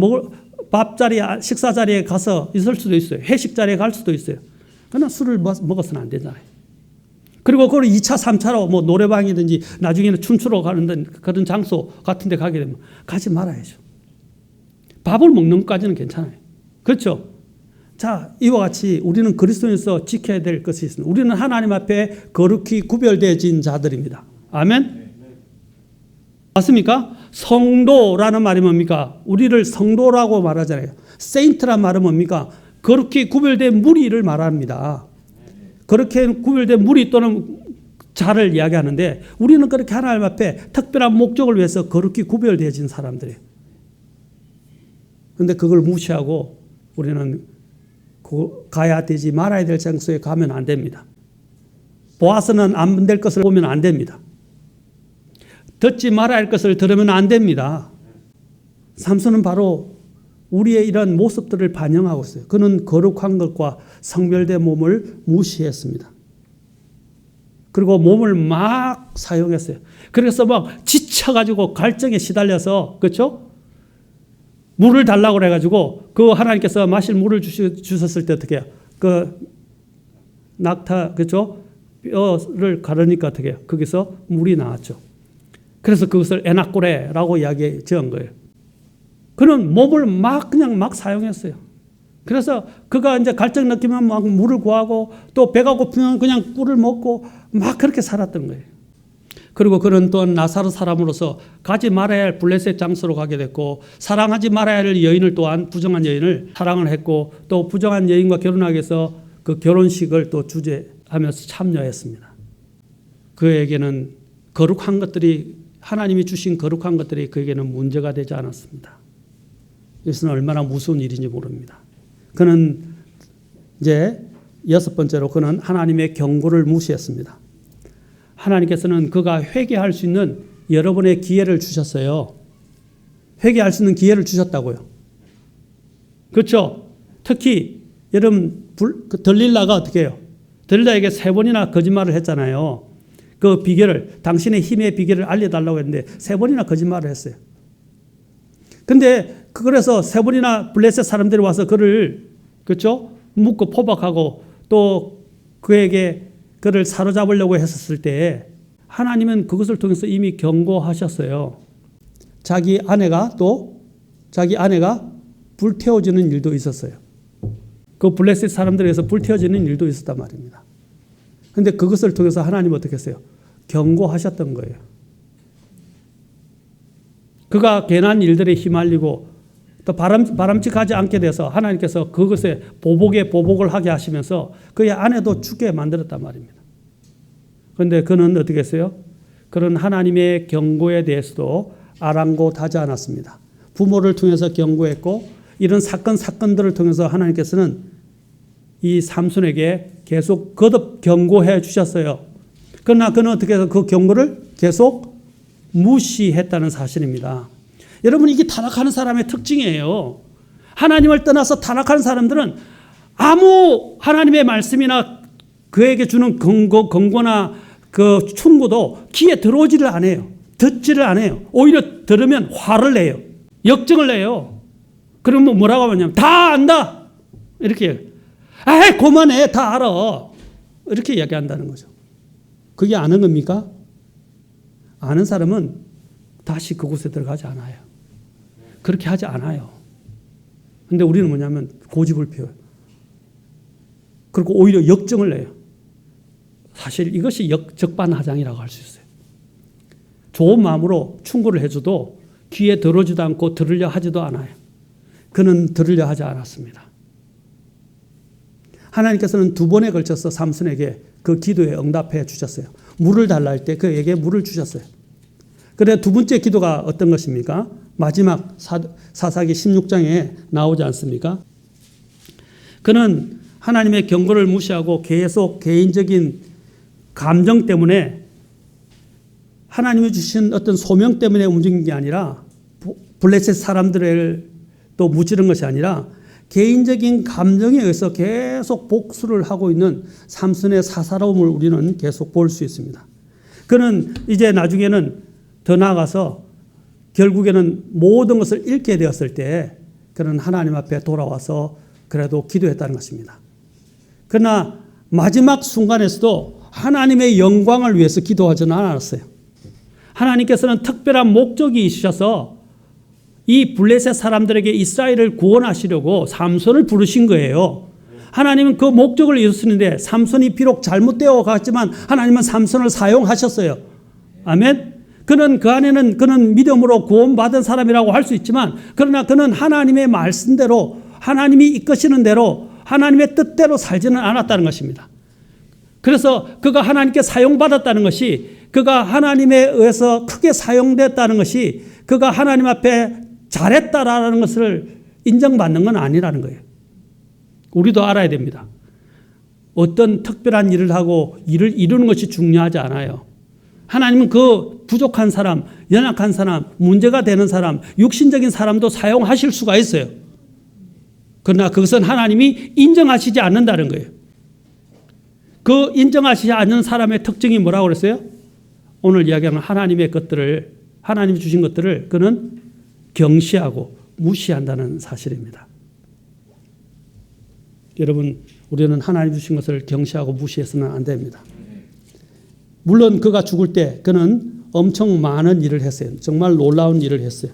식사 자리에 가서 있을 수도 있어요. 회식 자리에 갈 수도 있어요. 그러나 술을 먹어서는 안 되잖아요. 그리고 그걸 2차, 3차로 뭐 노래방이든지 나중에는 춤추러 가는 그런 장소 같은 데 가게 되면 가지 말아야죠. 밥을 먹는 것까지는 괜찮아요. 그렇죠? 자, 이와 같이 우리는 그리스도인에서 지켜야 될 것이 있습니다. 우리는 하나님 앞에 거룩히 구별되어진 자들입니다. 아멘? 맞습니까? 성도라는 말이 뭡니까? 우리를 성도라고 말하잖아요. 세인트란 말은 뭡니까? 거룩히 구별된 무리를 말합니다. 그렇게 구별된 무리 또는 자를 이야기하는데 우리는 그렇게 하나님 앞에 특별한 목적을 위해서 거룩히 구별되어진 사람들이에요. 그런데 그걸 무시하고 우리는 가야 되지 말아야 될 장소에 가면 안 됩니다. 보아서는 안 될 것을 보면 안 됩니다. 듣지 말아야 할 것을 들으면 안 됩니다. 삼손은 바로 우리의 이런 모습들을 반영하고 있어요. 그는 거룩한 것과 성별된 몸을 무시했습니다. 그리고 몸을 막 사용했어요. 그래서 막 지쳐가지고 갈증에 시달려서, 그렇죠? 물을 달라고 해가지고 그 하나님께서 마실 물을 주셨을 때 어떻게 해요? 그 낙타, 그렇죠? 뼈를 가르니까 어떻게 해요? 거기서 물이 나왔죠. 그래서 그것을 에나꼬레라고 이야기 지은 거예요. 그는 몸을 그냥 막 사용했어요. 그래서 그가 이제 갈증 느끼면 막 물을 구하고 또 배가 고프면 그냥 꿀을 먹고 막 그렇게 살았던 거예요. 그리고 그는 또한 나사렛 사람으로서 가지 말아야 할 블레셋 장소로 가게 됐고 사랑하지 말아야 할 여인을 또한 부정한 여인을 사랑을 했고 또 부정한 여인과 결혼하기 위해서 그 결혼식을 또 주재하면서 참여했습니다. 그에게는 거룩한 것들이 하나님이 주신 거룩한 것들이 그에게는 문제가 되지 않았습니다. 이것은 얼마나 무서운 일인지 모릅니다. 그는 이제 6번째로 그는 하나님의 경고를 무시했습니다. 하나님께서는 그가 회개할 수 있는 여러 번의 기회를 주셨어요. 회개할 수 있는 기회를 주셨다고요. 그렇죠? 특히 여러분 들릴라가 어떻게 해요? 들릴라에게 3번이나 거짓말을 했잖아요. 그 비결을 당신의 힘의 비결을 알려달라고 했는데 3번이나 거짓말을 했어요. 근데 그래서 3번이나 블레셋 사람들이 와서 그를 그렇죠? 묻고 포박하고 또 그에게 그를 사로잡으려고 했었을 때 하나님은 그것을 통해서 이미 경고하셨어요. 자기 아내가 불태워지는 일도 있었어요. 그 블레셋 사람들에서 불태워지는 일도 있었단 말입니다. 그런데 그것을 통해서 하나님 어떻게 했어요? 경고하셨던 거예요. 그가 괜한 일들에 휘말리고 또 바람직하지 않게 돼서 하나님께서 그것에 보복을 하게 하시면서 그의 아내도 죽게 만들었단 말입니다. 그런데 그는 어떻게 했어요? 그런 하나님의 경고에 대해서도 아랑곳하지 않았습니다. 부모를 통해서 경고했고 이런 사건들을 통해서 하나님께서는 이 삼손에게 계속 거듭 경고해 주셨어요. 그러나 그는 어떻게 해서 그 경고를 계속 무시했다는 사실입니다. 여러분 이게 타락하는 사람의 특징이에요. 하나님을 떠나서 타락하는 사람들은 아무 하나님의 말씀이나 그에게 주는 경고나 그 충고도 귀에 들어오지를 않아요. 듣지를 않아요. 오히려 들으면 화를 내요. 역정을 내요. 그러면 뭐라고 하냐면 다 안다. 이렇게 아이 그만해 다 알아. 이렇게 이야기한다는 거죠. 그게 아는 겁니까? 아는 사람은 다시 그곳에 들어가지 않아요. 그렇게 하지 않아요. 그런데 우리는 뭐냐면 고집을 피워요. 그리고 오히려 역정을 내요. 사실 이것이 적반하장이라고 할 수 있어요. 좋은 마음으로 충고를 해줘도 귀에 들어오지도 않고 들으려 하지도 않아요. 그는 들으려 하지 않았습니다. 하나님께서는 2번에 걸쳐서 삼손에게 그 기도에 응답해 주셨어요. 물을 달라 할 때 그에게 물을 주셨어요. 그런데 2번째 기도가 어떤 것입니까? 마지막 사사기 16장에 나오지 않습니까? 그는 하나님의 경고를 무시하고 계속 개인적인 감정 때문에 하나님이 주신 어떤 소명 때문에 움직인 게 아니라 블레셋 사람들을 또 무찌른 것이 아니라 개인적인 감정에 의해서 계속 복수를 하고 있는 삼손의 사사로움을 우리는 계속 볼 수 있습니다. 그는 이제 나중에는 더 나아가서 결국에는 모든 것을 잃게 되었을 때 그는 하나님 앞에 돌아와서 그래도 기도했다는 것입니다. 그러나 마지막 순간에서도 하나님의 영광을 위해서 기도하지는 않았어요. 하나님께서는 특별한 목적이 있으셔서 이 블레셋 사람들에게 이스라엘을 구원하시려고 삼손을 부르신 거예요. 하나님은 그 목적을 이루시는데 삼손이 비록 잘못되어 갔지만 하나님은 삼손을 사용하셨어요. 아멘. 그는 그 안에는 그는 믿음으로 구원받은 사람이라고 할 수 있지만 그러나 그는 하나님의 말씀대로 하나님이 이끄시는 대로 하나님의 뜻대로 살지는 않았다는 것입니다. 그래서 그가 하나님께 사용받았다는 것이 그가 하나님에 의해서 크게 사용됐다는 것이 그가 하나님 앞에 잘했다라는 것을 인정받는 건 아니라는 거예요. 우리도 알아야 됩니다. 어떤 특별한 일을 하고 일을 이루는 것이 중요하지 않아요. 하나님은 그 부족한 사람, 연약한 사람, 문제가 되는 사람, 육신적인 사람도 사용하실 수가 있어요. 그러나 그것은 하나님이 인정하시지 않는다는 거예요. 그 인정하시지 않는 사람의 특징이 뭐라고 그랬어요? 오늘 이야기하는 하나님의 것들을, 하나님이 주신 것들을 그는 경시하고 무시한다는 사실입니다. 여러분, 우리는 하나님 주신 것을 경시하고 무시해서는 안 됩니다. 물론 그가 죽을 때 그는 엄청 많은 일을 했어요. 정말 놀라운 일을 했어요.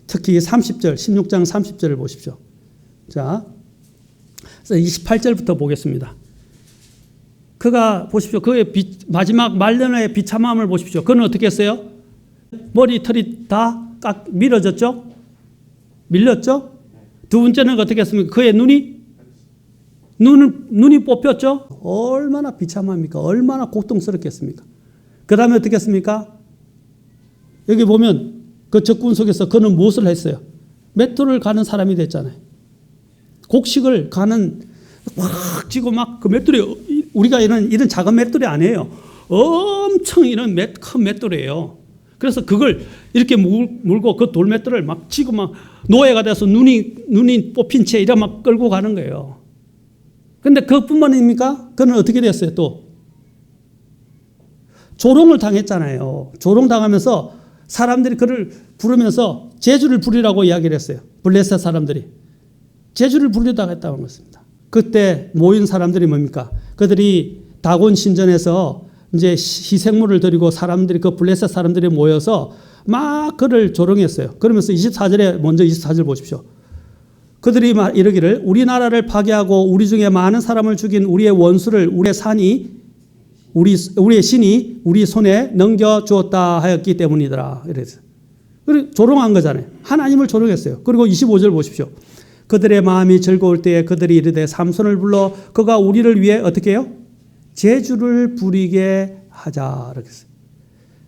특히 30절, 16장 30절을 보십시오. 자, 28절부터 보겠습니다. 그가 보십시오. 그의 마지막 말년의 비참함을 보십시오. 그는 어떻게 했어요? 머리털이 다 밀어졌죠? 밀렸죠? 두 번째는 어떻게 했습니까? 그의 눈이 뽑혔죠? 얼마나 비참합니까? 얼마나 고통스럽겠습니까? 그 다음에 어떻게 했습니까? 여기 보면 그 적군 속에서 그는 무엇을 했어요? 맷돌을 가는 사람이 됐잖아요. 곡식을 가는 확 쥐고 막 그 맷돌이 우리가 이런 작은 맷돌이 아니에요. 엄청 이런 큰 맷돌이에요. 그래서 그걸 이렇게 물고 그 돌맷돌을 막 쥐고 막 노예가 돼서 눈이 뽑힌 채 이래 막 끌고 가는 거예요. 근데 그뿐만입니까? 그는 어떻게 됐어요? 또 조롱을 당했잖아요. 조롱당하면서 사람들이 그를 부르면서 제주를 부리라고 이야기를 했어요. 블레셋 사람들이 제주를 부리다가 했다고 했습니다. 그때 모인 사람들이 뭡니까? 그들이 다곤 신전에서 이제 희생물을 드리고 사람들이 그 블레셋 사람들이 모여서 막 그를 조롱했어요. 그러면서 24절에 먼저 24절 보십시오. 그들이 이르기를 우리나라를 파괴하고 우리 중에 많은 사람을 죽인 우리의 원수를 우리의 신이 우리 손에 넘겨주었다 하였기 때문이더라. 이래서 그리고 조롱한 거잖아요. 하나님을 조롱했어요. 그리고 25절 보십시오. 그들의 마음이 즐거울 때에 그들이 이르되 삼손을 불러 그가 우리를 위해 어떻게 해요? 제주를 부리게 하자. 이렇게 했어요.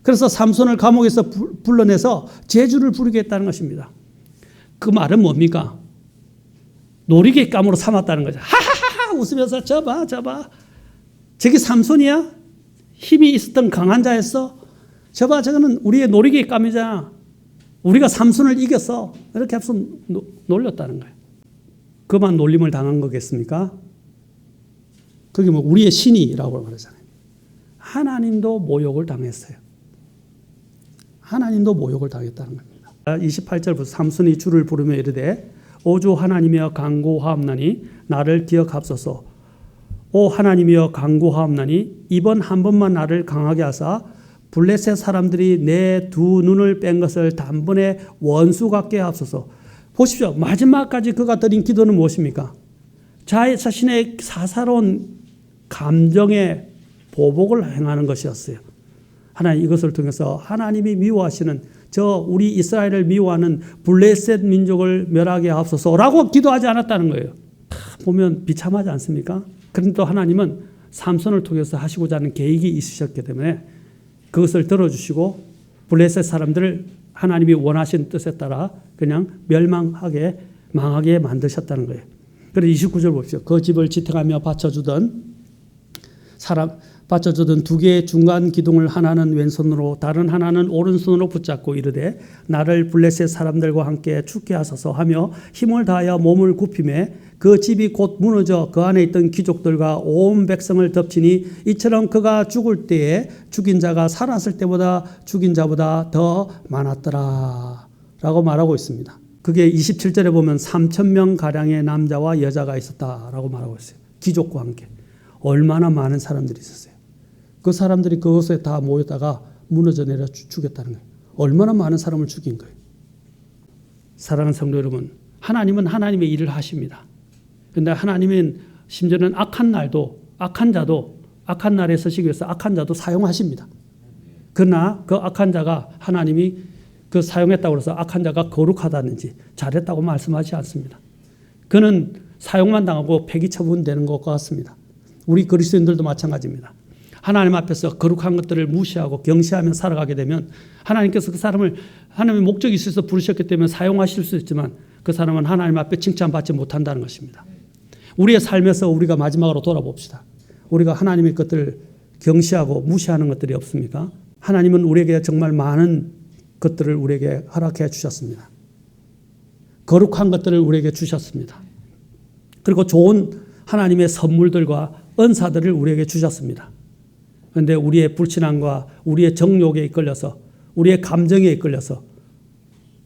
그래서 삼손을 감옥에서 불러내서 제주를 부리게 했다는 것입니다. 그 말은 뭡니까? 놀이개감으로 삼았다는 거죠. 하하하 웃으면서 저봐 저기 삼손이야? 힘이 있었던 강한 자였어? 저봐 저거는 우리의 놀이개감이잖아. 우리가 삼손을 이겼어. 이렇게 해서 놀렸다는 거예요. 그만 놀림을 당한 거겠습니까? 그게 뭐 우리의 신이라고 그러잖아요. 하나님도 모욕을 당했어요. 하나님도 모욕을 당했다는 겁니다. 28절부터 삼손이 주를 부르며 이르되 오주 하나님이여 간구하옵나니 나를 기억하옵소서. 오 하나님이여 간구하옵나니 이번 한 번만 나를 강하게 하사 블레셋 사람들이 내 두 눈을 뺀 것을 단번에 원수 같게 하옵소서. 보십시오. 마지막까지 그가 드린 기도는 무엇입니까? 자신의 사사로운 감정의 보복을 행하는 것이었어요. 하나님 이것을 통해서 하나님이 미워하시는 우리 이스라엘을 미워하는 블레셋 민족을 멸하게 하옵소서라고 기도하지 않았다는 거예요. 보면 비참하지 않습니까? 그런데 또 하나님은 삼손을 통해서 하시고자 하는 계획이 있으셨기 때문에 그것을 들어주시고 블레셋 사람들을 하나님이 원하신 뜻에 따라 그냥 멸망하게 망하게 만드셨다는 거예요. 그래서 29절 보십시오. 그 집을 지탱하며 받쳐주던 두 개의 중간 기둥을 하나는 왼손으로 다른 하나는 오른손으로 붙잡고 이르되 나를 블레셋 사람들과 함께 죽게 하소서 하며 힘을 다하여 몸을 굽히매 그 집이 곧 무너져 그 안에 있던 귀족들과 온 백성을 덮치니 이처럼 그가 죽을 때에 죽인 자가 살았을 때보다 죽인 자보다 더 많았더라 라고 말하고 있습니다. 그게 27절에 보면 3,000명 가량의 남자와 여자가 있었다라고 말하고 있어요. 귀족과 함께. 얼마나 많은 사람들이 있었어요. 그 사람들이 그것에 다 모였다가 무너져 내려 죽였다는 거예요. 얼마나 많은 사람을 죽인 거예요. 사랑하는 성도 여러분, 하나님은 하나님의 일을 하십니다. 그런데 하나님은 심지어는 악한 자도 악한 날에 서시기 위해서 악한 자도 사용하십니다. 그러나 그 악한 자가 하나님이 그 사용했다고 해서 악한 자가 거룩하다든지 잘했다고 말씀하지 않습니다. 그는 사용만 당하고 폐기 처분되는 것과 같습니다. 우리 그리스도인들도 마찬가지입니다. 하나님 앞에서 거룩한 것들을 무시하고 경시하며 살아가게 되면 하나님께서 그 사람을 하나님의 목적이 있어서 부르셨기 때문에 사용하실 수 있지만 그 사람은 하나님 앞에 칭찬받지 못한다는 것입니다. 우리의 삶에서 우리가 마지막으로 돌아봅시다. 우리가 하나님의 것들을 경시하고 무시하는 것들이 없습니까? 하나님은 우리에게 정말 많은 것들을 우리에게 허락해 주셨습니다. 거룩한 것들을 우리에게 주셨습니다. 그리고 좋은 하나님의 선물들과 은사들을 우리에게 주셨습니다. 그런데 우리의 불신앙과 우리의 정욕에 이끌려서 우리의 감정에 이끌려서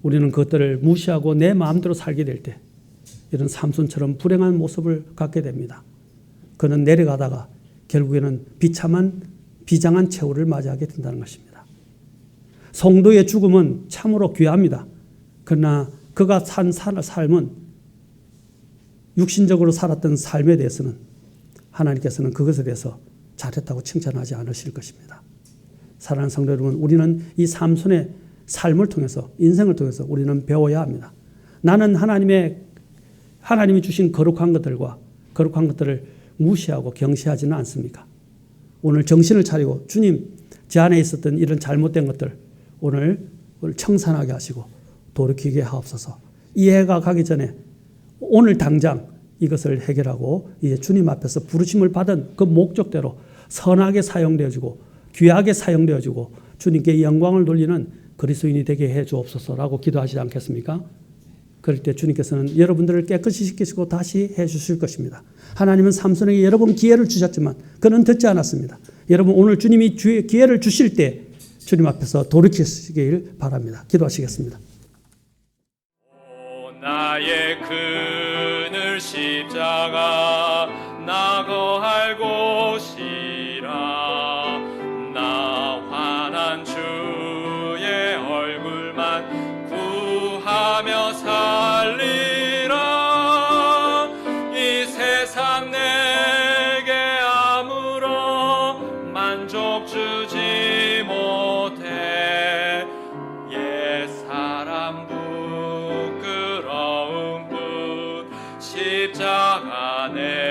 우리는 그것들을 무시하고 내 마음대로 살게 될 때 이런 삼손처럼 불행한 모습을 갖게 됩니다. 그는 내려가다가 결국에는 비장한 최후를 맞이하게 된다는 것입니다. 성도의 죽음은 참으로 귀합니다. 그러나 그가 산 삶은 육신적으로 살았던 삶에 대해서는 하나님께서는 그것에 대해서 잘했다고 칭찬하지 않으실 것입니다. 사랑하는 성도 여러분, 우리는 이 삼손의 삶을 통해서 인생을 통해서 우리는 배워야 합니다. 나는 하나님이 주신 거룩한 것들을 무시하고 경시하지는 않습니까? 오늘 정신을 차리고 주님 제 안에 있었던 이런 잘못된 것들 오늘 청산하게 하시고 돌이키게 하옵소서. 이 해가 가기 전에 오늘 당장 이것을 해결하고 이제 주님 앞에서 부르심을 받은 그 목적대로 선하게 사용되어지고 귀하게 사용되어지고 주님께 영광을 돌리는 그리스도인이 되게 해 주옵소서라고 기도하시지 않겠습니까? 그럴 때 주님께서는 여러분들을 깨끗이 씻기시고 다시 해 주실 것입니다. 하나님은 삼손에게 여러 번 기회를 주셨지만 그는 듣지 않았습니다. 여러분 오늘 주님이 기회를 주실 때 주님 앞에서 돌이키시길 바랍니다. 기도하시겠습니다. 나의 그늘 십자가 나거할 곳이라 나 환한 주의 얼굴만 구하며 살리라. 이 세상 내게 아무런 만족 주지 못해 옛사람 부끄러움 십자가 내